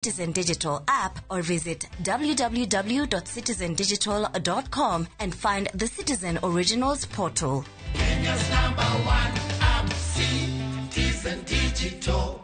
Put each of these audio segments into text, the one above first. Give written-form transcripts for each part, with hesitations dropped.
Citizen Digital app or visit www.citizendigital.com and find the Citizen Originals portal. Kenya's #1 app, Citizen Digital.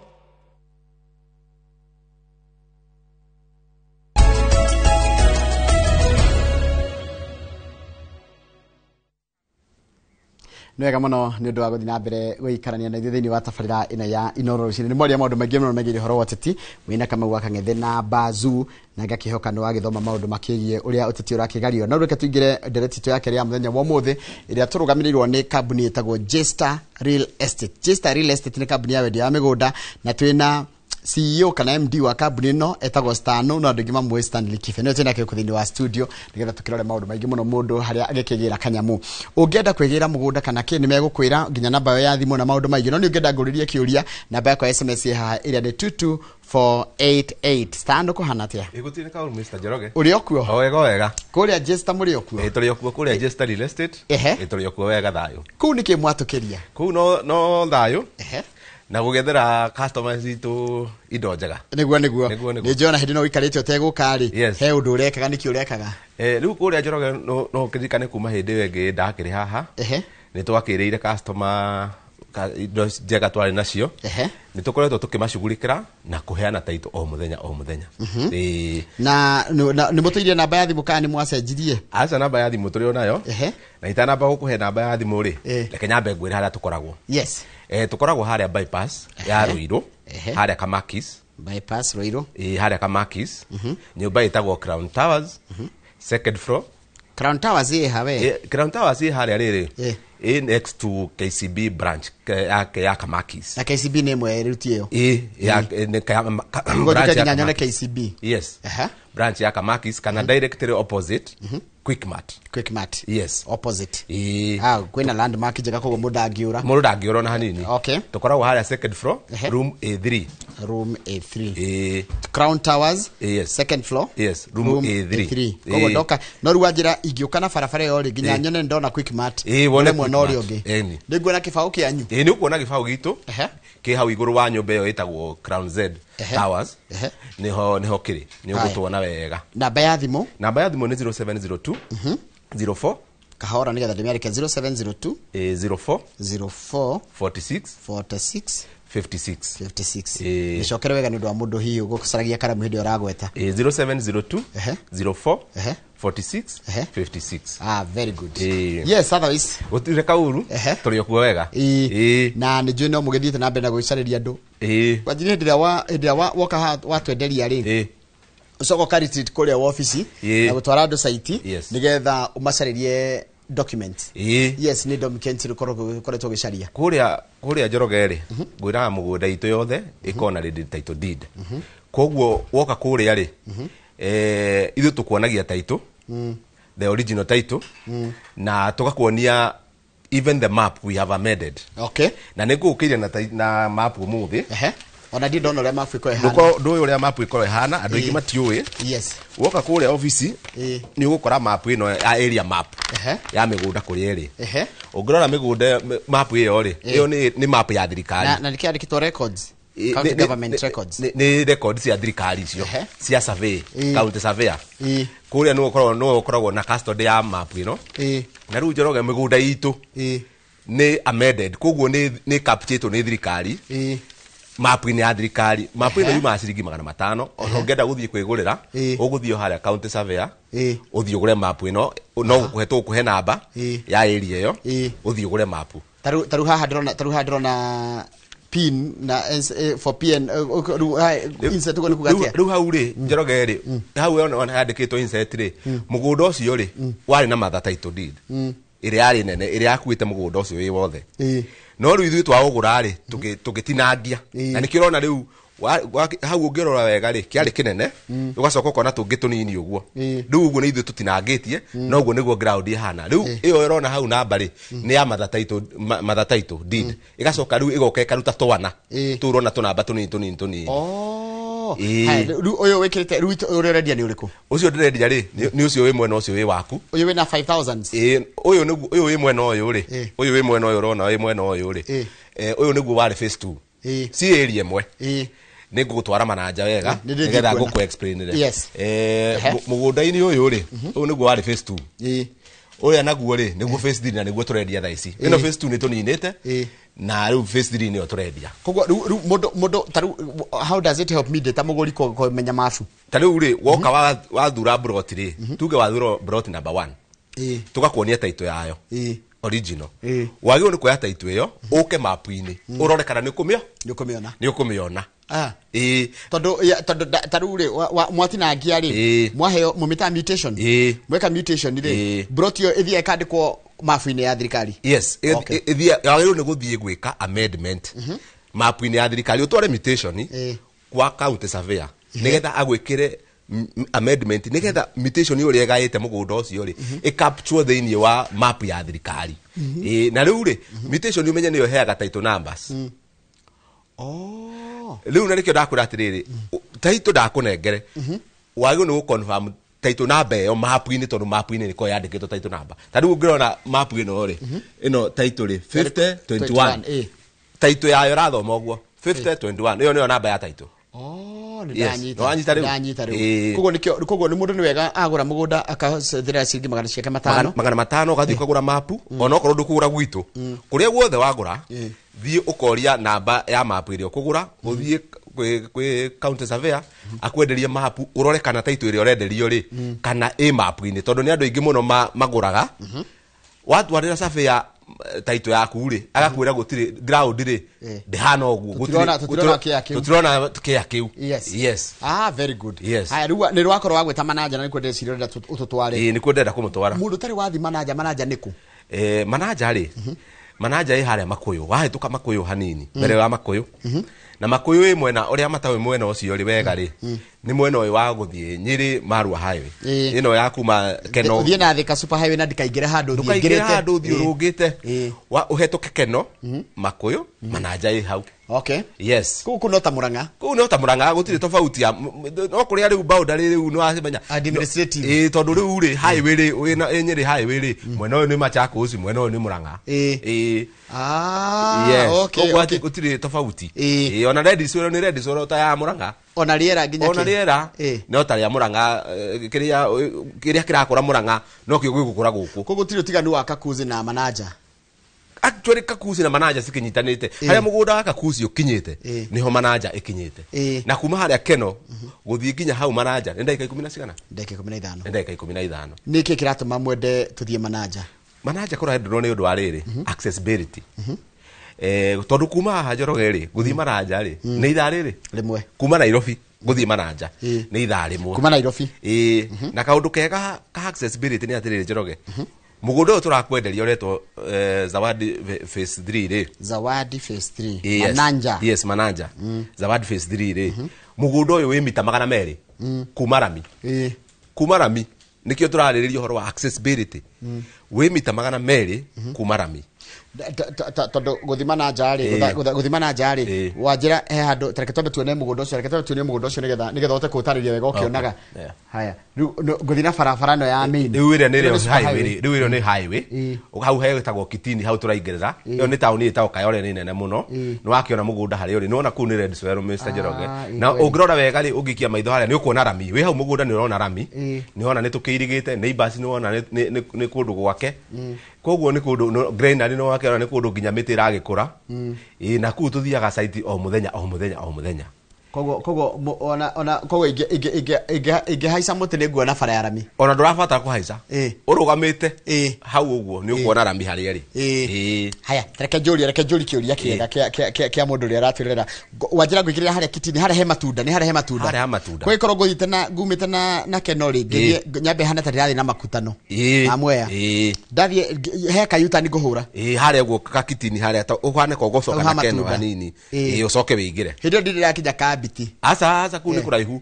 Nwega muno ni undu wa guthi na mbere guikarania na thiini wa tabarira ina ya Inoro Rucini. Ni mwaria maundu maingi muno megiire horo wa teti wina kama gwaka ngethe na Bazu na ngakihoka no agithoma maundu makigie uria uteti urakigario. Na reke tuingire nderetito yake ya muthenya wa muthi iria turugamirirwo ni kambuni itagwo Jester Real Estate. Jester Real Estate ni kambuni ya wendia ya migunda na twina CEO kana MD wa kambuni no etagwo Stano no ndungima mwe Stanley Kife no tena ke kuthini wa studio nigetha tukirore maundu maingi muno mundu haria agekigira kanyamu ungienda kwegira mugunda kana ki ni megukwira nginya namba ya thimu na maundu maingi no ni ungienda nguririe kiuria namba yako SMS ha iria ni 22488 Stano kuhana atia igutine ka Mr. Njoroge uri okuo wega kuria Jester muri okuo turi okuo kuria Jester Real Estate turi okuo wega thayo ku ni ki mwatukiria ku no thayo na gugethera customers itu indo njega niguo ni jona hindi no ikarite utegukari he undu urekaga niki urekaga riu kuria Njoroge no kirikane kuma hindi wengi ndakiri haha ni twakiriire customer indo njega twari nacio ni tukoretwo tukimashugurikira na kuheana taito o muthenya na ni mutuirie namba ya thimu kana ni mwacenjirie aca namba ya thimu turi onayo na ita namba gukuhe namba ya thimu ri reke nyambe ngwira haria tukoragwo tukoragwo haria bypass ya Ruiru haria Kamakis bypass Ruiru haria Kamakis nyumba itagwo Crown Towers second floor Crown Towers hawe Crown Towers haria riri next to KCB branch ya Kamakis na KCB ni mwe ruti iyo branch ya KCB branch ya Kamakis kana directly opposite Quickmart opposite kwina landmark njega kogo mudangiura na hanini tukoragwo haria second floor room A3 Crown Towers second floor room A3 kogo doka no ruanjira ingiuka na barabara yo ri nginya nyone ndona Quickmart wone mwana uri ungi ndigwe na kibao kianyu ni ukuona kibao gitu ki hau iguru wa nyumba yo itagwo Crown Z Towers niho kiri ni ugutwona wega namba ya thimu ni 0702 04 kahora nigetha ndimiarike 0702 04 46 56 nishokere wega ni ndo mundu hiyo gukusaragia karamu hindi uragweta 0702 04 46 56 very good yes otherwise utire kauru turi okuo wega na ni njui no mugithiite na mbere na guicariria andu wajiri ndira woka watwenderia ri ucoko carry kuria office na gutwara andu site nigetha umacaririe document yes ni document koretwo gicaria kuria Njoroge ri ngwira mugunda itu yothe ikona title deed koguo woka kuria ri ithu tukuonagia title the original title na tugakuonia even the map we have amended na nigukiria na map umuthi ona ndi ndona ria map iko ehana ndu uria map iko ehana andu ingi matiui woka kuria office ni ugukora map ino area map ya migunda kuria ri ungirora migunda map iyo ri iyo ni map ya thirikari na nikiandikitwo records county government records ni records ya thirikari icio cia survey county surveyor kuria no ukoragwo na custody ya map ino na riu Njoroge migunda itu ni amended koguo ni captured ni thirikari map ni ya thirikari map ino yuma ciringi 500 ona ungenda guthie kwigurira uguthio haria county surveyor uthio gure map ino no guhetwo kuhe namba ya area iyo uthio gure map taru haha ndrona pin na for pn insert ko nikugatia riu hau ri Njoroge ri hau ona yandikitwo insert ri mugunda ucio ri wari na mother title deed iri ari nene iri akuite mugunda ucio wi wothe no riu ithu twagugura ri tugitinangia na nikirona riu hau ungirora wega ri kiari kinene ugacoka ukona tungi tunini uguo riu uguo ni ithu tutinangitie no uguo niguo ground ihana riu iyo irona hau namba ri ni ya mother title deed igacoka riu igoka ikaruta twana turona tunamba tunini uyu wikirite uri ready ni uriku ucio ndirendia ri ni ucio wi mwena ucio wi waku uyu wina 5000 uyu wi mwena uyu ri uyu wi mwena uyu urona wi mwena uyu ri uyu niguo wari phase 2 si area imwe nĩ ngũgũtwara mananja wega nĩgetha ngũkũ explain re Yes. mũgũnda-inĩ ũyũ rĩ ũyũ nĩguo warĩ phase 2 ũrĩa naguo rĩ nĩguo phase 3 na nĩguo tũrendia thaa ici ĩno phase 2 nĩ tũninĩte na rĩu phase 3 nĩyo tũrendia koguo rĩu mũndũ taru how does it help me data mũgũri kũmenya mabu ta rĩu rĩ woka wathura brot rĩ tuge wathura brot number 1 tugakuonia taito yayo original wagĩrĩirwo nĩ kuoya taito ĩyo ũke mapu-inĩ ũrore kana nĩ ũkũmĩona tondũ taru rĩ mwatinangia rĩ mwaheo mumita mutation mweka mutation rĩ brot ĩyo ĩthiĩ ĩkandĩkwo mapu-inĩ ya thirikari yes wagĩrĩirwo nĩ gũthiĩ gwĩka amendment mapu-inĩ ya thirikari ũtware mutation kwa county surveyor nĩgetha agwĩkĩre amendment nĩgetha mutation ũrĩa ĩgaĩte mũgũnda ũcio rĩ ĩcapture thĩinĩ wa map ya thirikari na rĩu rĩ mutation ũmenye nĩyo heaga title numbers rĩu na nĩkĩo ndakwĩra atĩrĩrĩ title ndakũnengere wagĩrĩirwo nĩ gũconfirm title number ĩyo mapu-inĩ tondũ mapu-inĩ nĩko yandĩkĩtwo title number ta rĩu ũngĩrona mapu ĩno rĩ ĩno title rĩ 5021 title yayo rathoma ũguo 5021 ĩyo nĩyo namba ya title koguo nĩ mũndũ nĩ wega agũra mũgũnda akathĩra ciringi 500 ũgathiĩ ũkagũra mapu ona okorwo ndũkũgũra gwitũ kũrĩa guothe wagũra thiĩ ũkoria namba ya mapu ĩrĩa ũkũgũra ũthiĩ kwĩ county surveyor akwenderie mapu ũrore kana title ĩrĩa ũrenderio rĩ kana ĩ mapu-inĩ tondũ nĩ andũ aingĩ mũno magũraga watwarĩra surveyor title yaku rĩ agakwĩra gũtirĩ ground rĩ ndihana ũguo tũtirona kĩa kĩu yes very good haya rĩu nĩ rwakorwo wagwĩta manager na nĩ kwendera cirĩrenda ũtũtware nĩ kwendera kũmũtwara mũndũ tarĩ wathi manager nĩkũ manager rĩ manager ĩ harĩa Makũyũ wahĩtũka Makũyũ hanini mbere wa Makũyũ na Makũyũ ĩ mwena ũrĩa matawe mwena ũcio rĩ wega rĩ nĩ mwena ũyũ wa gũthiĩ Nyĩrĩ Marua highway ĩno ya kuma Keno ũthiĩ na Thika super highway na ndikaingĩre handũ ũthiũrũngĩte ũhetũke Keno Makũyũ manager ĩ hau yes kũu no ta Mũrang'a gũtirĩ tofauti ya no kũrĩa rĩu boundary rĩu nĩ wamenya administrative tondũ rĩu rĩ highway rĩ Nyĩrĩ highway rĩ mwena ũyũ nĩ Machakos mwena ũyũ nĩ Mũrang'a gũtirĩ tofauti ona Red Soil ta ya Mũrang'a ona rĩera no ta rĩa Mũrang'a kĩrĩa kĩrakũra Mũrang'a no kĩo gĩgũkũra gũkũ koguo gũtirĩ ũtiganu wa Kakuzi na manager actually Kakuzi na manager cikinyitanĩte harĩa mũgũnda wa Kakuzi ũkinyĩte niho manager ĩkinyĩte na kuma harĩa Keno gũthiĩ nginya hau manager nĩ ndagĩka 10 cigana ndagĩka 15 nĩ kĩĩ kĩratũma mwende tũthiĩ manager kũrahenderwo nĩ ũndũ wa rĩrĩ accessibility tondũ kuma haha Njoroge rĩ gũthiĩ manager rĩ nĩ ithaa rĩrĩ rĩmwe kuma Nairobi gũthiĩ manager nĩ ithaa rĩmwe kuma Nairobi na kaũndũ kega ka accessibility nĩ atĩrĩrĩ Njoroge mũgũnda ũyũ tũrakwenderia ũretwo Zawadi phase 3 rĩ Zawadi phase 3 yes manager Zawadi phase 3 rĩ mũgũnda ũyũ wĩ mita 200 kuma Rami nikio turarĩrĩria ũhoro wa accessibility wĩ mita 200 kuma Rami tondũ gũthi manager rĩ wanjĩra he handũ tareke twambe tuone mũgũnda ũcio nĩgetha ũte kũũtarĩria wega ũkĩonaga haya rĩu gũthi na barabara ĩno ya main rĩu ĩrĩa nĩ highway hau hetagwo Kitini hau tũraingĩrĩra ĩyo nĩ taũni ĩtagwo Kayole nĩ nene mũno nĩ wakĩona mũgũnda harĩa ũrĩ nĩwona kũu nĩ Red Soil Mr. Njoroge na ũngĩrora wega rĩ ũngĩkia maitho harĩa nĩ ũkuona Rami wĩ hau mũgũnda nĩ ũrona Rami nĩwona nĩ tũkĩirigĩte neighbors nĩwona nĩ kũndũ gwake koguo nĩ kũndũ greenery nĩ wakĩona nĩ kũndũ nginya mĩtĩ ĩragĩkũra na kũu tũthiaga site o mũthenya koguo ingĩhaica mũtĩ nĩ nguona bara ya Rami ona ndũrabatara kũhaica ũrũgamĩte hau ũguo nĩ ũkuona Rami harĩa rĩ haya reke njũrie kĩũria kĩega kĩa mũndũ ũrĩa aratwĩrĩra wanjĩra ngũingĩrĩra harĩa Kitini harĩa he matunda kwĩkorwo ngumĩte na Keno rĩ nyambe hana ta ndĩrathiĩ na makutano Mwea ndathiĩ he kayuta nĩ ngũhũra harĩa ũguo Kitini harĩa ũhane kogocoka na Keno hanini ũcoke wĩingĩre hĩndĩ ĩyo ndĩrĩrakinya Kabiti asa kuu nĩ kũraihu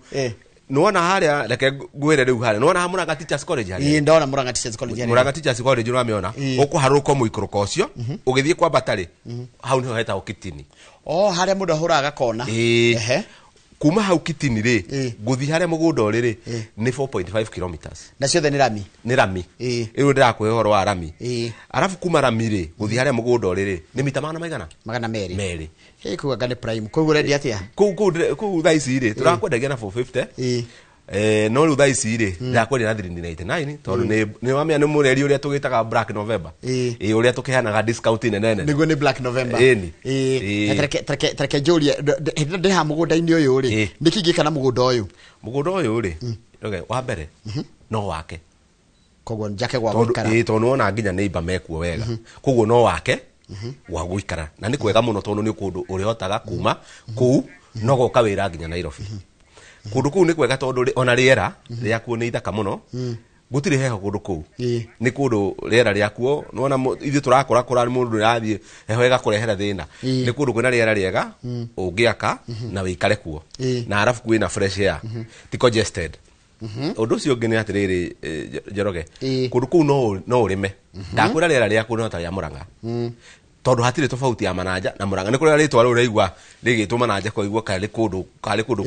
nĩwona harĩa reke ngwĩre rĩu harĩa nĩwona Mũrang'a Teachers College harĩa ndona Mũrang'a Teachers College Mũrang'a Teachers College nĩwamĩona ũkũharũrũka mũikũrũka ũcio ũgĩthiĩ kwambata rĩ hau nĩho hetagwo Kitini harĩa mũndũ ahũraga kona kuma hau Kitini ri nguthi haria mugunda uri ni 4.5 kilometers na ciothe ni rami riu ndirakwe horo wa rami arafu kuma rami ri nguthi haria mugunda uri ni mita magana meri kuga ni prime koguo ready atia ku thaisi ri turakwendagia na 450 no riu thaisi ri ndakwendia na 399 tondu ni wamia ni mureri uria tugitaga Black November uria tukihanaga discount nene niguo ni Black November treke Julia ndi ha mugunda-ini uyu ri ndiki kana mugunda uyu ri okay wa mbere no wake koguo njake gwa guikara tondu ona nginya neighbor mekuo wega koguo no wake wa guikara na ni kwega muno tondu ni kundu uri hotaga kuma ku no goka wira nginya Nairobi kundu kuu ni kwega tondu ona riera ria kuo ni ithaka muno gutire heho kundu kuu ni kundu riera ria kuo nona ithu turakora kora mundu rathie heho igakurehera thina ni kundu kwina riera riega ungiaka na wikare kuo na arafu kwina fresh air ti congested undu cio ngi ni atiriri Njoroge kundu kuu no urime ndakwira riera ria kuo no ta ya Murang'a tondu hatire tofauti ya Mananja na Murang'a ni kuria ritwa riu raigwa rigitwa Mananja ko igwa kali kundu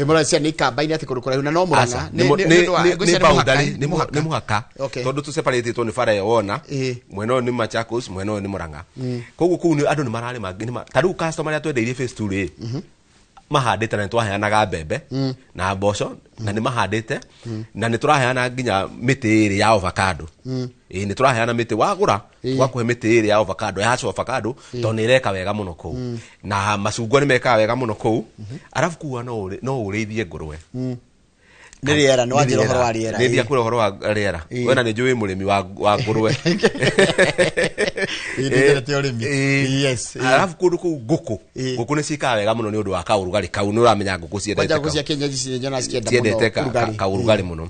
Murang'a ni kambaini ati kundu kuria na no Murang'a ni boundary ni muhaka tondu tu separate to ni fara yona mweno ni Machakos mweno ni Murang'a koguo kuu ni andu ni marari mangi tariu customer ya twendeirie face to ri mahandite na twaheanaga mbembe na mboco na ni mahandite na ni turaheana nginya miti iri ya avocado ni turaheana miti wagura wakuhe miti iri ya avocado ya avocado to ni reka wega muno kuu na macungwa ni meka wega muno kuu arafu kuwa no urithie ngurwe ni riera no ajira horo wa riera ni kura horo wa riera wena ni njui murimi wa ngurwe yes arafu kundu ku nguku ni cika wega muno ni undu wa kaurugari kau ni uramenya nguku ciendete kau nguku cia Kenya ciendete ciendete kaurugari muno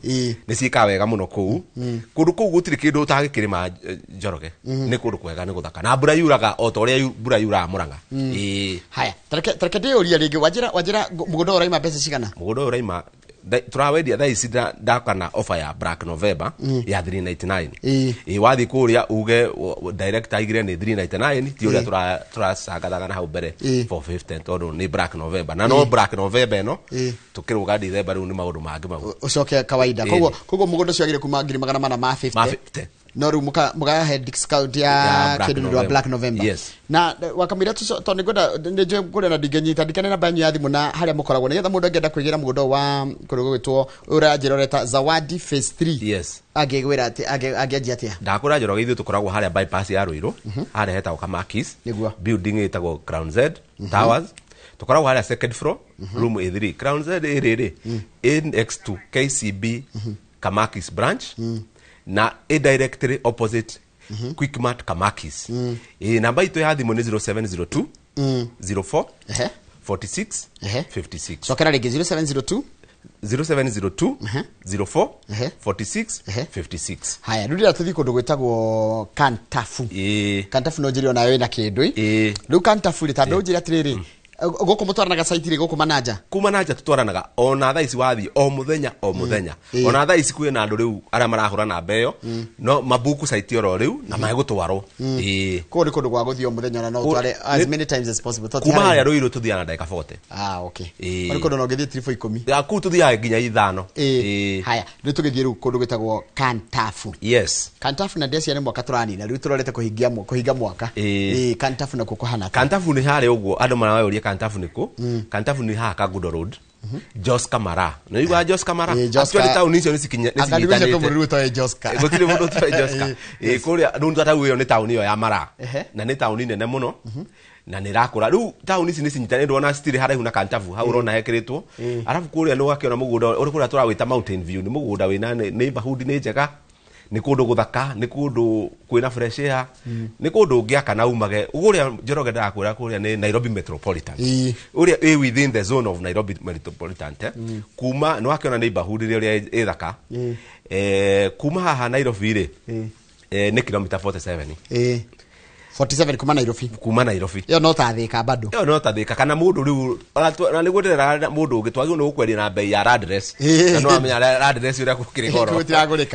ni cika wega muno kuu kundu kuu gutiri kindu utagikirima Njoroge ni kundu kwega ni guthaka na mbura yuraga o ta uria mbura yuraga Murang'a haya tareke ndi uria ringi wajira mugunda uraima pesa cigana mugunda uraima turawendia thaa ici ndakana offer ya Black November ya 399 wathi kuria uge director igire ni 399 ti uria turacangathaga na hau mbere 450 tondu ni Black November na no Black November no tukiruga December riu ni maundu mangi mau ucoke kawaida koguo mugunda cio agire kuma 450 no ru muka head discount ya kindu wa Black November na wakamira tu to nigoda ndeje kure na digenyita dikane na banyu ya thimu na haria mukoragwo nigetha mundu angenda kwigira mugondo wa kurugwitwo urajiroreta Zawadi phase 3 agegwira ati ageji atia ndakura Njoroge ithu tukoragwo haria bypass ya Ruiru haria hetagwo Kamakis building itagwo Crown Z Towers tukoragwo haria second floor room A3 Crown Z iri next to KCB Kamakis branch na directly opposite Quickmart Kamakis namba itu ya thimu ni 0702 04 46 56 so kana rege 0702 04 46 56 haya ndira tuthi kundu gwitagwo Kantafu Kantafu no njiri ona we na kindu riu Kantafu ri tabdo njiri atiriri goko mutwaranaga site ri goko Mananja tutwaranaga ona thaa ici wathi o muthenya ona thaa ici kwina andu riu aria marahura na mbeyo no mabuku site oro riu na magutwarwo ko ri kundu gwa guthio muthenya no tware as many times as possible kuma haria Ruiru tuthiana ndagika 40 okay ri kundu no githie trifo 10 ya ku tuthiaga nginya 5 haya ri tugithie ru kundu gwitagwo Kantafu Kantafu na ndesi ya mwaka turani na ri turorete kuhinga mwaka Kantafu na kukuhana Kantafu ni haria uguo andu marawe Kantafu niko Kantafu ni ha Kagudo Road Jos Kamara no igwa Jos Kamara actually town icio ni sikinya ni sikinya to muru to Joska gutire mundu to Joska kuria nundu ata iyo ni town iyo ya Mara na ni town nene muno na ni rakura riu town ici ni sinyitane ndona stiri haraihu na Kantafu hau urona hekiritwo arafu kuria no gakiona mugunda uri kuria turawita Mountain View ni mugunda wina neighborhood ni njega ni kundu guthaka ni kundu kwina fresh air ni kundu ngiaka na umage uguria Njoroge ndakwira kuria ni Nairobi Metropolitan uria within the zone of Nairobi Metropolitan kuma no akiona neighborhood uria ithaka kuma haha Nairobi ri ni kilomita 47 47 kuma Nairobi yo no tathika bado kana mundu riu na ni gweterera mundu gitwagio no gukweria na bei ya address na no amenya address uria kukiri goro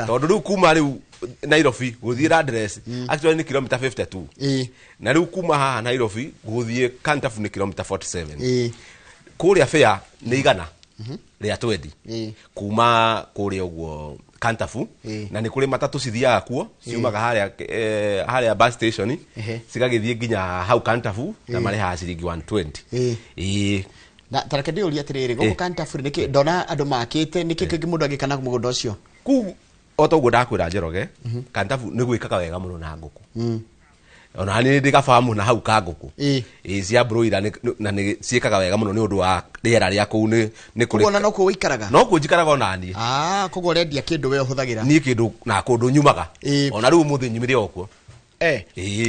tondu riu kuma riu Nairobi guthie address actually ni kilomita 52 na riu kuma haha Nairobi guthie Kantafu ni kilomita 47 kuria fare ni igana ria twendi kuma kuria uguo Kantafu na ni kuri matatu cithiaga kuo ciumaga haria bus station cigagithie nginya hau Kantafu na mareha ciringi 120 na tareke ndi uria atiriri goko Kantafu niki ndona andu makite niki kingi mundu agikana mugunda ucio ku otoguo ndakwira Njoroge Kantafu ni gwikaga wega muno na nguku ona ni ndigafahamu na hau ka nguku cia broiler na ni ciikaga wega muno ni undu wa riera ria kuu ni kuri kuona no ku wikaraga no ku njikaraga ona ni kugo rendia kindu we huthagira ni kindu na kundu nyumaga ona riu muthi nyumire okuo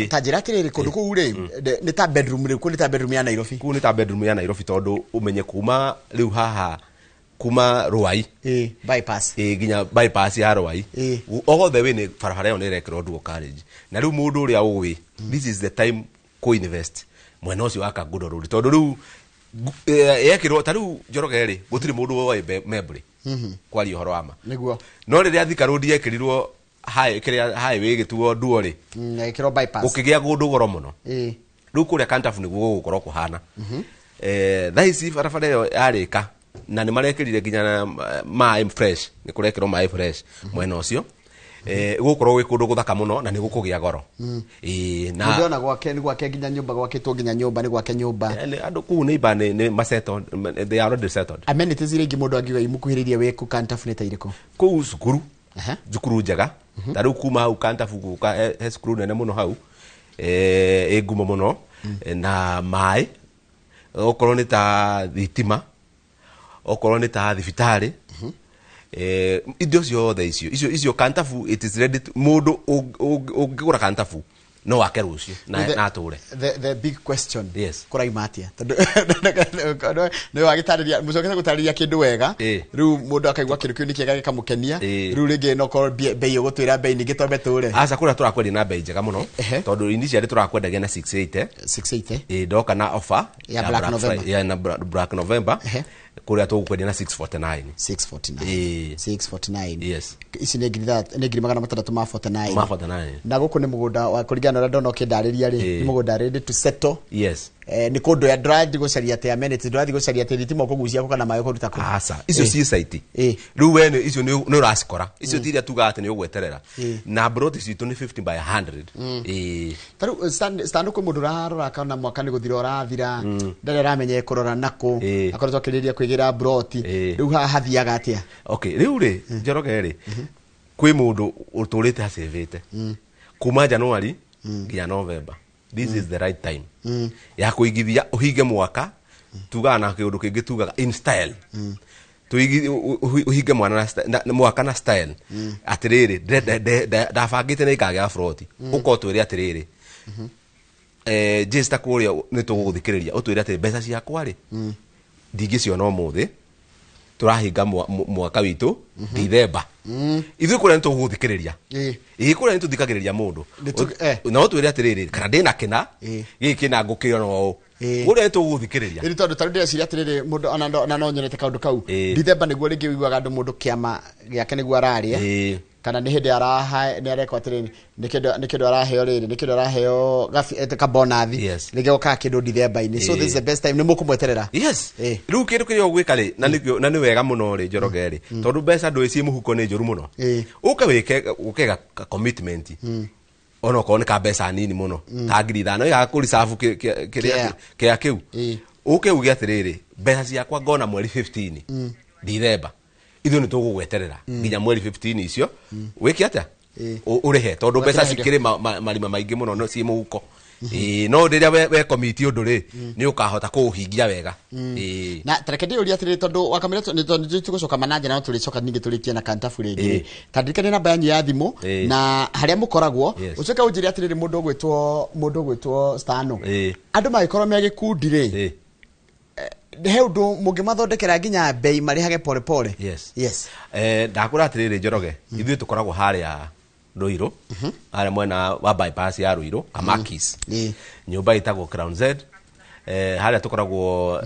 tajira atiriri kundu kuu ri ni ta bedroom ri ku ni ta bedroom ya Nairobi ku ni ta bedroom ya Nairobi tondu umenye kuma riu haha kuma Ruai bypass ginya bypass ya Ruai ogothe we ni barabara yo ni rekero nduo college na riu mundu uria uwi this is the time ko invest mwena ucio waka gudo ruri tondu riu yekirwo ta riu Njoroge ri gutiri mundu wo memory kwari uhoro ama niguo no riria Thika road yekirirwo highway gituo nduo ri yekirwo bypass ukigia gundu goro muno riu kuria Kantafu niguo gukorwo kuhana thaisi barabara yo yarika na ni marekirire nginya mai fresh ni kurekirwo mai fresh mwena ucio gukorwo gwi kundu guthaka muno na ni gukugia goro na ndona gwake ni gwake nginya nyumba gwake to nginya nyumba ni gwake nyumba andu ku ni ba ni masettled they are already settled amenities iringi mundu angiwa imukuhiririe weku Kantafu ni tairiko ku cukuru cukuru njega taru kuma hau Kantafu guka he cukuru nene muno hau ngumo muno na mai okorwo ni ta thitima okorwo ni ta thibitari idio ciothe icio Kantafu it is ready mundu ungigura Kantafu no wake rucio na ature the big question yes kuraima atia tondu no wagitariria mucokete gutariria kindu wega riu mundu akaigwa kindu kiu ni kiega gikamukenia riu ringi no ko bei ugutwira bei ningi tombe ture aca kuria turakwendia na bei njega muno tondu initially turakwendagia na 680 ndoka na offer ya Black November ya na Black November kuria tukwendia na 649 yes isi ni ngiri magana matatatu ma 49 na guku ni mugunda wa kuringana na ndono kindariria ri ni mugunda ready to settle yes ni kundu ya drive gucaria te amenity drive gucaria te thitima kugucia kana mayo kuruta ku asa icio ci site riu wene icio ni uracikora icio tiria tuga ati ni ugweterera na broti citu ni 50 by 100 taru stand ku mundu rarora kana mwaka ni guthira urathira ndare ramenye kurora nako akoretwo akiriria kwigira broti riu hathiaga atia okay riu ri Njoroge ri kwi mundu uturite hasevete kuma January nginya November this is the right time ya kuigithia uhinge mwaka tuga na kiundu kingi tugaga in style uhinge mwana na mwaka na style atiriri ndabangite ni ikagea froti ukotwire atiriri jista kuria ni tuguthikiriria utwire ati mbeca ciakwa ri ndingiciona umuthi turahinga mwaka witu December ithu kuria ni tuguthikiriria kuria ni tuthikagiriria mundu na utwire atiriri kana ndina kina giki na ngukiona o kuria ni tuguthikiriria iri tondu tarudi aciria atiriri mundu ona no nyonete kaundu kau December niguo ringi wiguaga andu mundu kiama giake niguo araria kana ni hindi araha ni areko atiriri ni kindu araheo riri ni kindu araheo ka bonathi ringi oka kindu December ini so this is the best time ni mukumweterera yes riu kindu kirio gwika ri na ni wega muno ri Njoroge ri tondu mbeca ndwisi muhuko ni njuru muno uka wike ukega commitment ono ko ni ka mbeca nini muno ta ngiri 5 ya ku reserve kia kiu uke uge atiriri mbeca ciakwa ngona mweri 15 December ithu ni tugugweterera nginya mweri 15 icio wiki atia urihe tondu mbeca cikiri marima maingi muno no ci muhuko no ndiria we committee undu ri ni ukahota kuhingia wega na tarekedi uri atiriri tondu wakamira ni tondu tugucoka manaje na tulicoka ningi tulikia na Kantafu ringi tandirikane namba yanyu ya thimu na haria mukoragwo ucoka unjiri atiriri mundu gwitwo Stano andu magikorwo megikundi ri he undu mungimathondekera nginya bei marihage pole pole yes ndakura atiriri Njoroge ithu tukoragwo haria Ruiru haria mwena wa bypass ya Ruiru Kamakis nyumba itagwo Crown Z haria tukoragwo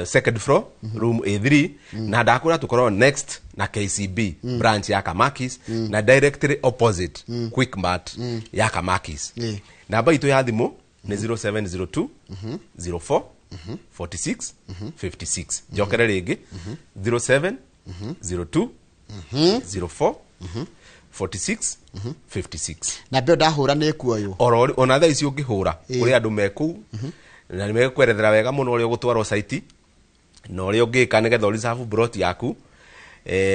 second floor room A3 na ndakura tukoragwo next na KCB branch ya Kamakis na directly opposite Quickmart ya Kamakis namba itu ya thimu ni 0702 04 46 56 jokera rĩngĩ 07 02 04 46 56 na mbeo ndahũra nĩ kuoyo ona thaa ici ũngĩhũra kũrĩ andũ mekũu na nĩ megũkwerethera wega mũno ũrĩa ũgũtwarwo site na ũrĩa ũngĩka nĩgetha ũreserve plot yaku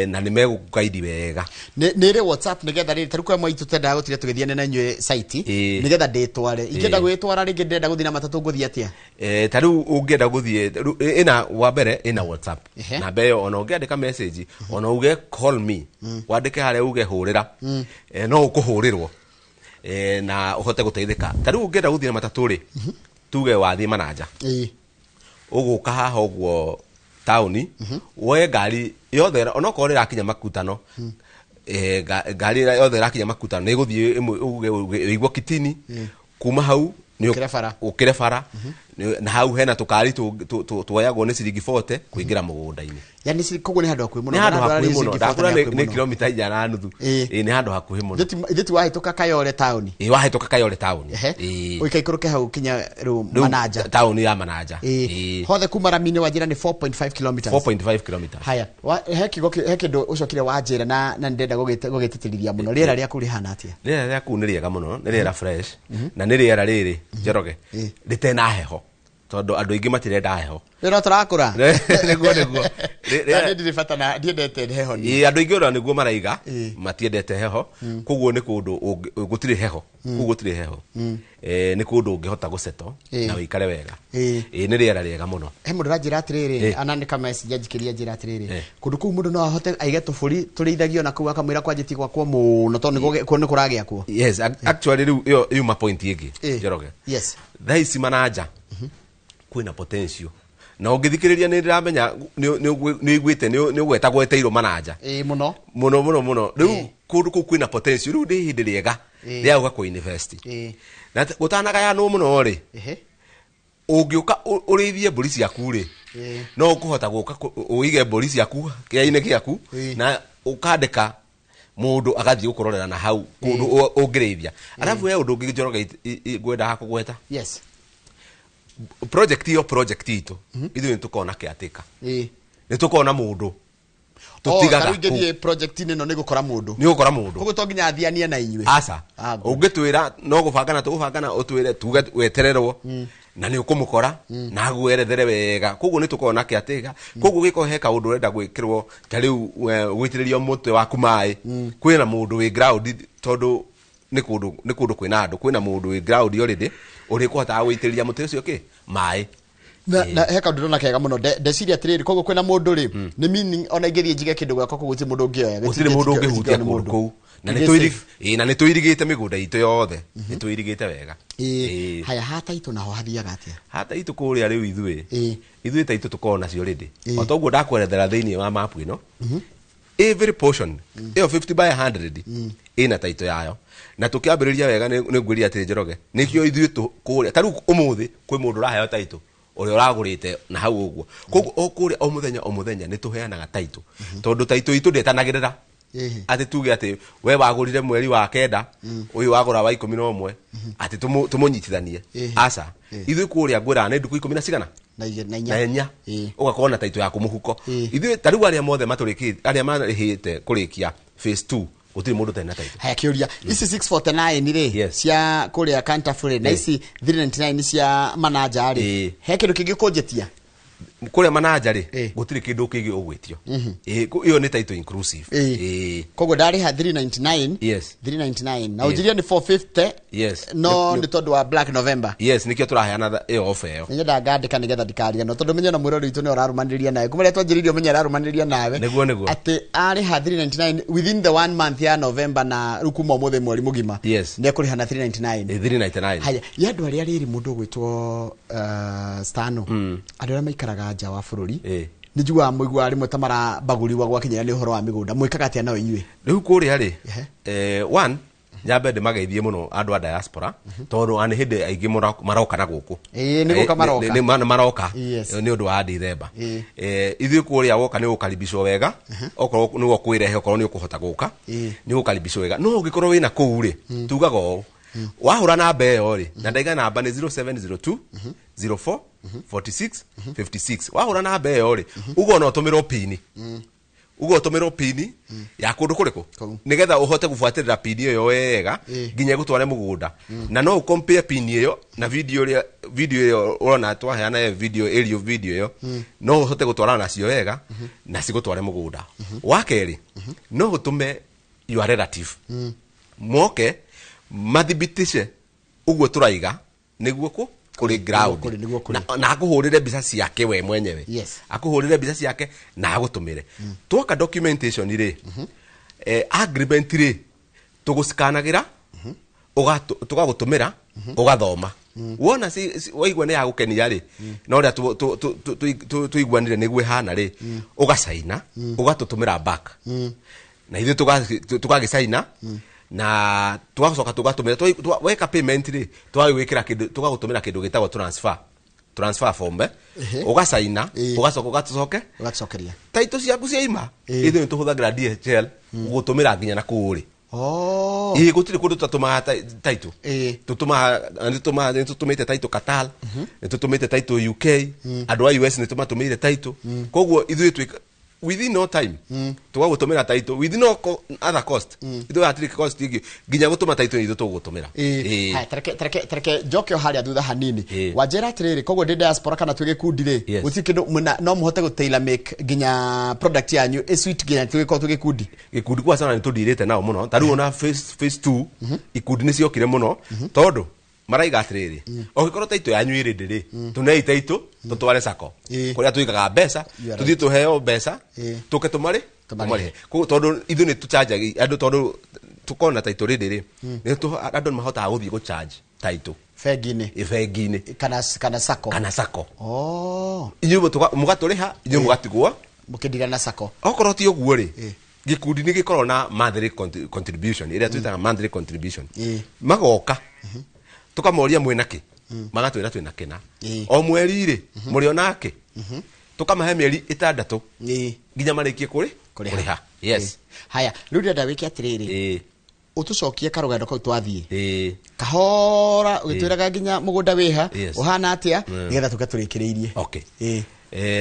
na nĩ megũguide wega nĩ rĩ WhatsApp nĩgetha rĩ tarĩ kwa mwaitu tenda gũtire tũgĩthiane na inyuĩ site nĩgetha ndĩtware ingĩenda gwĩtwara rĩngĩ ndĩrenda gũthiĩ na matatũ ngũthiĩ atĩa tarĩu ũngĩenda gũthiĩ ina wa mbere ina WhatsApp na mbeo ona ũngĩandĩka message ona uge call me wandĩke harĩa uge hũrĩra no ũkũhũrĩrwo na ũhote gũteithĩka tarĩu ũngĩenda gũthiĩ na matatũ rĩ tuge wathiĩ Mananja ũgũka haha ũguo tauni woe ngari yothe ona korwo ĩrakinya Makutano ngari yothe ĩrakinya Makutano nĩ ĩgũthiĩ igwo Kitini kuma hau ũkĩre bara na hau hena tũkari tuoyagwo nĩ ciringi 40 kũingĩra mũgũnda-inĩ yani koguo nĩ handũ hakuhĩ mũno nĩ handũ hakuhĩ mũno ndakũra nĩ kilomita 1.5 nĩ handũ hakuhĩ mũno thithi wahĩtũka Kayole tauni wahĩtũka Kayole tauni ũikaikũrũke hau kinya rĩu Mananja tauni ya Mananja hothe kuma Rami-inĩ wanjĩra nĩ 4.5 kilometers 4.5 kilometers haya he kĩndũ ũcokire wanjĩra na ndenda gũgĩtĩtĩrithia mũno rĩera rĩaku rĩhana atĩa rĩera rĩaku nĩ rĩega mũno nĩ rĩera fresh na nĩ rĩera rĩrĩ Njoroge rĩtena heho tondu andũ aingĩ matirenda heho rĩra tũrakũra nĩguo rĩra ndĩ bata ndiendete heho ni andũ aingĩ ora nĩguo maraiga matiendete heho koguo nĩ kũndũ gũtirĩ heho koguo gũtirĩ heho nĩ kũndũ ũngĩhota gũceto na wĩikare wega nĩ rĩera rĩega mũno he mũndũ ranjĩra atĩrĩrĩ anandĩka message njikĩria njĩra atĩrĩrĩ kũndũ kũu mũndũ no ahote aige tũbũri tũrĩithagio na kũu akamwĩra kwanjĩtie gwakwo mũno tondũ nĩ kũragĩa kuo yes actually rĩu yuma point ĩngĩ Njoroge yes thaa ici Mananja kwĩna potential na ũngĩthikĩrĩria nĩ ndĩramenya nĩ igwĩte nĩ ũgwetagwo eteirwo Mananja mũno rĩu kũndũ kũu kwĩna potential rĩu nĩ hĩndĩ rĩega rĩa gũka kũ-invest na gũtanagayanwo mũno rĩ ũngĩũka ũrĩithie mbũri ciaku rĩ no ũkũhota gũka ũige mbũri ciaku kĩainĩ gĩaku na ũkandĩka mũndũ agathiĩ gũkũrorera na hau kũndũ ũngĩrĩithia arabu he ũndũ ũngĩ Njoroge ngwenda hakũgweta yes project itũ ithuĩ nĩ tũkona kĩatĩka nĩ tũkona mũndũ tutigaga tarĩngĩ project ĩno nĩ gũkora mũndũ koguo to nginya athianie na inyuĩ aca ũngĩtwĩra no gũbangana tũgũbangana ũtwĩre tuge wetererwo na nĩ ũkũmũkora na agwerethere wega koguo nĩ tũkona kĩatĩka koguo gĩko he kaũndũ ũrenda gwĩkĩrwo ta rĩu gũitĩrĩrio mũtwe waku maĩ kwĩna mũndũ wĩ ground tondũ nĩ kũndũ kwĩna andũ kwĩna mũndũ wĩ ground already ũrĩ kũhota gũitĩrĩria mũtĩ ũcio kĩ maĩ na he kaũndũ ndona kega mũno ndeciria atĩrĩrĩ koguo kwĩna mũndũ rĩ nĩ meaning ona ingĩthiĩ njige kĩndũ gwakwa koguo gũtirĩ mũndũ ũngĩoya gũtirĩ mũndũ ũngĩhutia kũndũ kũu na nĩ tũirigĩte mĩgũnda itũ yothe nĩ tũirigĩte wega haya hata itũ naho hathiaga atĩa hata itũ kũrĩa rĩu ithuĩ ta itũ tũkorwo nacio already o toguo ndakwerethera thĩinĩ wa map ĩno every portion ĩyo 50 by 100 ĩna taito yayo na tũkĩambĩrĩria wega nĩ ngwĩria atĩ Njoroge nĩkĩo ithuĩ kũrĩa tarĩu ũmũthĩ kwĩ mũndũ ũraheo taito ũrĩa ũragũrĩte na hau ũguo koguo o kũrĩa o mũthenya nĩ tũheanaga taito tondũ taito itũ ndĩtanagĩrĩra atĩ tuge atĩ we wagũrire mweri wa kenda ũyũ wagũra wa 11 atĩ tũmũnyitithanie aca ithuĩ kũrĩa ngwĩra nĩ ndukũ 10 na cigana na 4 ũgakorwo na taito yaku mũhuko ithuĩ tarĩu arĩa mothe matũrĩkĩte arĩa marĩhĩte kũrĩkia phase 2 gũtirĩ mũndũ tena taito haya kĩũria ici 649 rĩ cia kũrĩa Kantafure na ici 399 cia Mananja rĩ he kĩndũ kĩngĩ kũnjĩtia kũrĩa Mananja rĩ gũtirĩ kĩndũ kĩngĩ ũgwĩtio ĩyo nĩ taito inclusive koguo ndarĩha 399 na ũnjiria nĩ 450 no nĩ tondũ wa Black November nĩkĩo tũraheana ĩyo offer ĩyo nĩgetha ngandĩka nĩgetha ndikaria no tondũ menye na mwĩrori witũ nĩ ũrarũmanĩrĩria nawe kũmũrĩa twanjĩrĩirio menye ararũmanĩrĩria nawe nĩguo atĩ arĩha 399 within the 1 month ya November na rĩu kuma ũmũthĩ mweri mũgima nĩ ekũrĩha na 399 haya ya andũ arĩa rĩrĩ mũndũ ũgwĩtwo Stano andũ arĩa maikaraga nja wa bũrũri nĩ njiguaga mũigua rĩmwe ta marabagũriwa gwakinyĩra nĩ ũhoro wa mĩgũnda mwĩkaga atĩa nao inyuĩ rĩu kũrĩa rĩ one nyambe ndĩmageithie mũno andũ a diaspora tondũ nĩ hĩndĩ aingĩ maroka na gũkũ nĩ maroka nĩ ũndũ wa December ithuĩ kũrĩa woka nĩ ũkaribishwo wega okorwo nĩ ũkwĩrehe okorwo nĩ ũkũhota gũka nĩ ũkaribishwo wega no ũngĩkorwo wĩna kũu rĩ tugaga ũũ wahũra namba ĩyo rĩ na ndaiga namba nĩ 0702 04 46 56 wahura na mbe yo ri ugo no tumiro pin ugo tumiro pin ya kundu kuriku nigetha uhote gufuatirira pin yo wega nginya gutware mugunda na no compare pin yo na video yo urona twaheana video yo no uhote gutwara nacio wega na cigutware mugunda wakeri no utume your relative moke mathibitishe uguo turaiga niguo ku kuri ground na akuhurire mbica ciake we mwenyewe akuhurire mbica ciake na agutumire twoka documentation ire agreement ire tugusikanagira tugagutumira ugathoma wona waigwa ne yagukenia ri no ria tuiguanire niguo hana ri ugasaina ugatutumira back na ithu tugagisaina na tugacoka tugatumira weka payment ri twagwikira kindu tugagutumira kindu gitagwo transfer form ugasaina ugacoka ugatucokeria taito ciaku cia ima ithu ni tuhuthagira DHL gutumira nginya na kuri gutiri kundu tutuma taito tutumite taito Qatar tutumite taito UK andu a US ni tumatumire taito koguo ithu twika within no time tugagutumira taito within no other cost ithu atiri cost igi nginya gutuma taito ithu tugutumira ha tareke jokyo haria thutha hanini wajera atiriri koguo ndi diaspora kana twigikundire guti kindu no muhote gutailor make nginya product yanyu sweet nginya twigikundi gikundi kwa sana nitudirite nao muno tari ona phase 2 ikundi ni ciokire muno tondu maraiga atiriri ogikorwo taito yanyu iri ndiri tunei taito tutware sako kuria tuigaga mbeca tuthi tuheo mbeca tuke tumari ko tondu ithu ni tucharge andu tondu tukona taito riri ni andu mahota guthii go charge taito fegine kana sako inyu mugaturiha inyu mugatigwa mukindiga na sako okorwo ti uguo ri gikundi ni gikorwo na monthly contribution iria twitaga monthly contribution magoka tukamoria mwenake magatwira twina kina o mweri ri muri onake tukamahe mieri 6 nginya marikie kuriha haya rudi ndawiki atiriri utucokie karugendo kau twathie kahora ugitwiraga nginya mugunda wiha uhana atia nigetha tugaturikireirie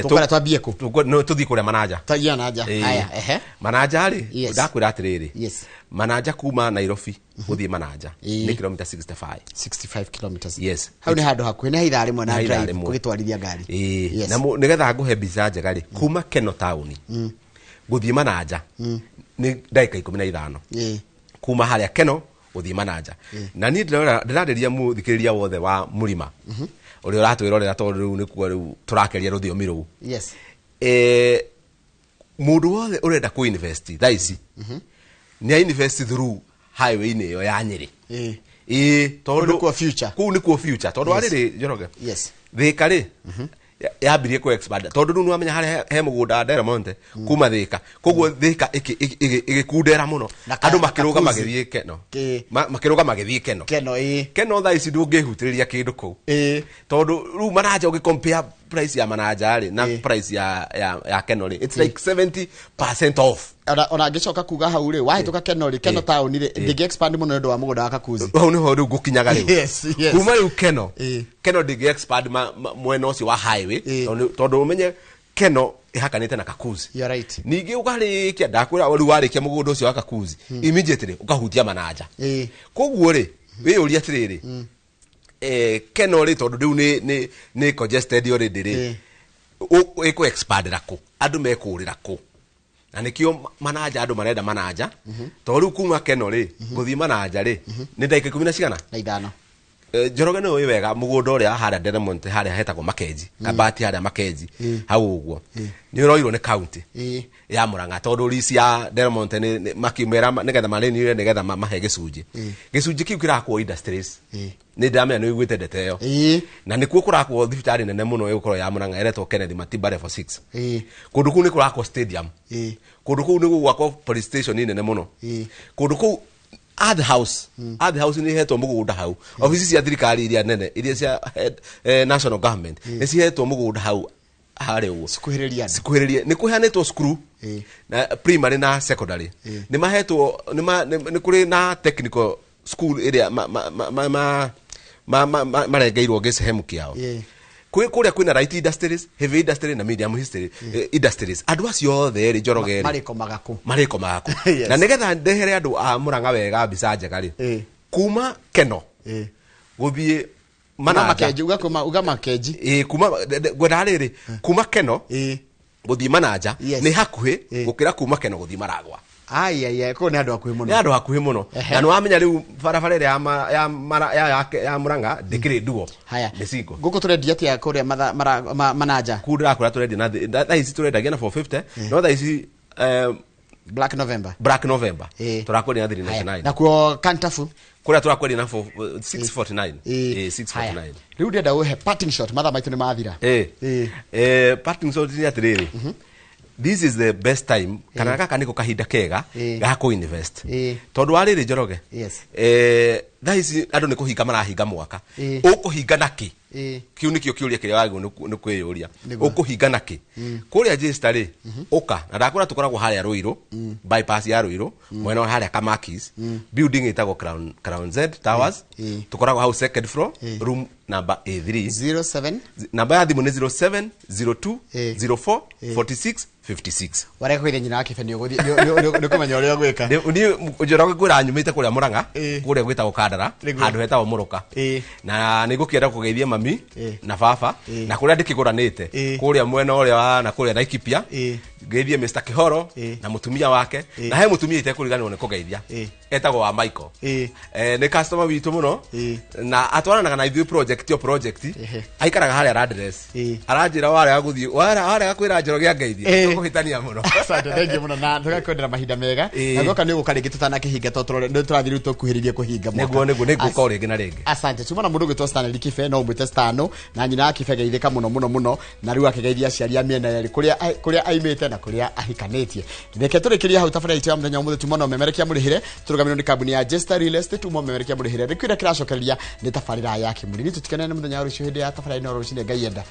tukora twambie ku no tuthi kuria manaja tayia naja haya manaja ri ndakwira atiriri manaja kuma Nairobi guthie manaja ni kilomita 65 kilometers hau ni handu hakuhi ni haithari mwe na drive kugitwarithia ngari na nigetha nguhe mbica njega ri kuma Keno town guthie manaja ni dakika 15 kuma haria Keno guthie manaja na ni ndirariria muthikiriria wothe wa Murima uri uratwirorera tondu riu nikuo riu turakeria ruthiomi ruu mundu wothe urenda ku invest thaici ni invest through highway ni yo ya Nyeri tondu ku ni ku future tondu ariri Njoroge Thika ri yambirie ku expand tondu nu amenya hari he mugunda Delmonte kuma Thika koguo Thika igikundera muno andu makiruga magithie Keno makiruga magithie Keno thaici ndungihutiriria kindu ku tondu ru manaja ugicompare price ya manaja ri na price ya Keno ri it's like 70% off ona ngicoka kuga hau ri wahituka Keno ri Keno town ri ndigi expand muno ndu wa mugunda wa Kakuzi hau ni ho ru gukinyaga ri kuma ru Keno ndigi expand mwena ucio wa highway tondu umenye Keno ihakanite na Kakuzi you right ningi ukarikia ndakwira uri warikia mugunda ucio wa Kakuzi immediately ukahutia manaja koguo ri we uri atiriri Keno ri tondu riu ni congested already ri iko expand rako andu mekurira ko na nikio manaja andu marenda manaja tondu kuma Keno ri guthii manaja ri ni dakika 10 cigana na ithano Njoroge no wega mugunda uria hara Delmonte haria hetagwo Makenji kabati haria Makenji hau uguo ni uroirwo ni county ya Murang'a tondu risi ya Delmonte ni makimera nigetha mareni ile nigetha mahe gicunji kiu kirakwo industries ni ndamenya ni wigwite ndeteyo na nikuo kurakwo thibitari nene muno igukoro ya Murang'a eretwo Kennedy Matiba level 6 kundu ku ni kurakwo stadium kundu ku ni gwakwo police station nene muno kundu ku ad house ni hetwo mugunda hau ofisi cia thirikari iria nene iria cia national government ni cihetwo mugunda hau hari uo sikuhiriria ni kuhanetwo skuru na primary na secondary ni mahetwo ni kuri na technical school iria marengeirwo gesehemu kiao kuria kwina light industries, heavy industries na medium industries. Andu acio othe ri Njoroge mariko magaku na nigetha ndehere andu a Murang'a wega mbica njega ri kuma Keno guthie Manaja uga makeji kuma gwenda riri kuma Keno guthie Manaja ni hakuhi gukira kuma Keno guthie Maragwa. Ai ko ne andu akuhi muno. Ni andu akuhi muno. Na no amenya riu barabara ya Murang'a ndikiri nduo. Ni singo. Guko turendia tia kuria Manaja. Kudra kura turendia na tha ici turendagia na 450 no tha ici Black November. Turakwendia na 399. Na kuo Kantafu kuria turakwendia na 649. 649. Riu ndia uhe parting shot matha maitu ni mathira. Parting shot ni atiriri. This is the best time kana gaka niko kahinda kega ga ku invest tondu wariri Njoroge tha ici andu ni kuhinga marahinga mwaka ukuhinga naki kiu nikio kiuria kiria wagu ni kwiyuria ukuhinga naki kuria register ri uka na ndakura tukoragwo haria Ruiru bypass ya Ruiru mwena wa haria Kamakis building itago Crown Z Towers tukoragwo house second floor room number A3 07 namba ya thimu ni 0702 04 46 56 ware kwire nyina wake fenio guthi ni kumenya uria gwika ni Njoroge kwira nyumite kuria Murang'a kuria gwitagwo Kandara handu hetagwo Muruka na nigukienda kugeithia mami na baba na kuria ndikiguranite kuria mwena uria na kuria Laikipia geithie Mr Kihoro na mutumia wake na he mutumia itekuriganirwo ni kugeithia etagwo wa Michael ni customer witu muno na atwaranaga na ithui project aikaraga haria address aranjira ware guthii ware kwira Njoroge angeithie tukuhitania muno. Asante thank muno na tugakwendera mahinda mega na goka ni gukaringi tutana kihinga totoro ni turathiru tukuhiririe kuhinga mwaka niguo ko ringi na ringi. Asante tuma na mundu gitwa Stanley Kife no mwite Stano na nyina Kife geithika muno na riu akigeithia ciaria miena yari kuria aimite na kuria ahikanitie reke turikiria hau tafara ite muthenya umuthe tumono memerekia murihire turugamirwo ni kambuni ya Jester Real Estate tumo memerekia murihire rikwira kiracokereria ni tafarira ya kimuri ni tutikane muthenya wa rucio hindi ya tafara ino rucio ngai yenda